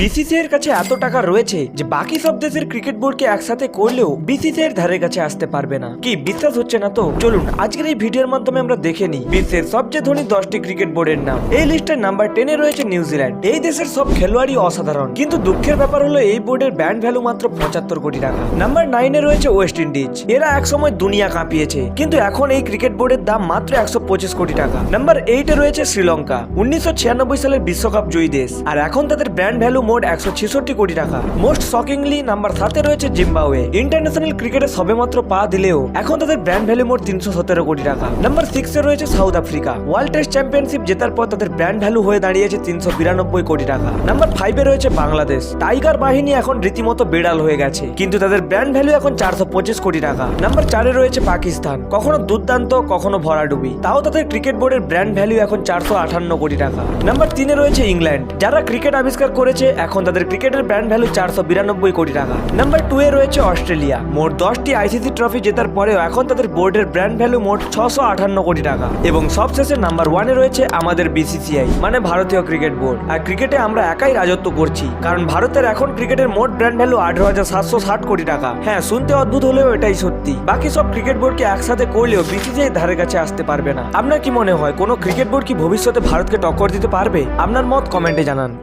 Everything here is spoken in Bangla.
বিসিসিআই এর কাছে এত টাকা রয়েছে যে বাকি সব দেশের ক্রিকেট বোর্ডকে একসাথে করলেও বিসিসিআই এর ধারে কাছে আসতে পারবে না। কি বিশ্বাস হচ্ছে না তো? চলুন আজকের এই ভিডিওর মাধ্যমে আমরা দেখে নিই বিশ্বের সবচেয়ে ধনী 10টি ক্রিকেট বোর্ডের নাম। এই লিস্টের নাম্বার 10 এ রয়েছে নিউজিল্যান্ড। এই দেশের সব খেলোয়াড়ই অসাধারণ, কিন্তু দুঃখের ব্যাপার হলো এই বোর্ডের ব্যান্ড ভ্যালু মাত্র 75 কোটি টাকা। নাম্বার 9 এ রয়েছে ওয়েস্ট ইন্ডিজ। এরা একসময় দুনিয়া কাঁপিয়েছে, কিন্তু এখন এই ক্রিকেট বোর্ডের দাম মাত্র 125 কোটি টাকা। নাম্বার 8 এ রয়েছে শ্রীলঙ্কা। 1996 সালের বিশ্বকাপ জয়ী দেশ, আর এখন তাদের ব্র্যান্ড ভ্যালু মোট 166 কোটি টাকা। মোস্ট শকিংলি নাম্বার 7 এ রয়েছে জিম্বাবুয়ে। ইন্টারন্যাশনাল ক্রিকেটে সবেমাত্র পা দিলেও এখন তাদের ব্র্যান্ড ভ্যালু মোট 317 কোটি টাকা। নাম্বার 6 এ রয়েছে south Africa. World test championship জেতার পর তাদের ব্র্যান্ড ভ্যালু হয়ে দাঁড়িয়েছে 392 কোটি টাকা। নাম্বার 5 এ রয়েছে বাংলাদেশ। টাইগার বাহিনী এখন রীতিমতো বেড়াল হয়ে গেছে, কিন্তু তাদের ব্র্যান্ড ভ্যালু এখন 425 কোটি টাকা। নাম্বার 4 এ রয়েছে পাকিস্তান। কখনো দুর্দান্ত, কখনো ভরাডুবি, তাও তাদের ক্রিকেট বোর্ডের ব্র্যান্ড ভ্যালু এখন 458 কোটি টাকা। নাম্বার 3 এ রয়েছে ইংল্যান্ড। যারা ক্রিকেট আবিষ্কার করেছে এখন তাদের ক্রিকেটের ব্র্যান্ড ভ্যালু 492 কোটি টাকা। নাম্বার 2 এ রয়েছে অস্ট্রেলিয়া। মোট 10টি আইসিসি ট্রফি জেতার পরেও এখন তাদের বোর্ডের ব্র্যান্ড ভ্যালু মোট 658 কোটি টাকা। এবং সবশেষে নাম্বার 1 এ রয়েছে আমাদের বিসিসিআই, মানে ভারতীয় ক্রিকেট বোর্ড। আর ক্রিকেটে আমরা একাই রাজত্ব করছি, কারণ ভারতের এখন ক্রিকেটের মোট ব্র্যান্ড ভ্যালু 18,760 কোটি টাকা। হ্যাঁ, শুনতে অদ্ভুত হলেও এটাই সত্যি। বাকি সব ক্রিকেট বোর্ডকে একসাথে করলেও বিসিসিআই ধারে কাছে আসতে পারবে না। আপনার কি মনে হয় কোনো ক্রিকেট বোর্ড কি ভবিষ্যতে ভারতকে টক্কর দিতে পারবে? আপনার মত কমেন্টে জানান।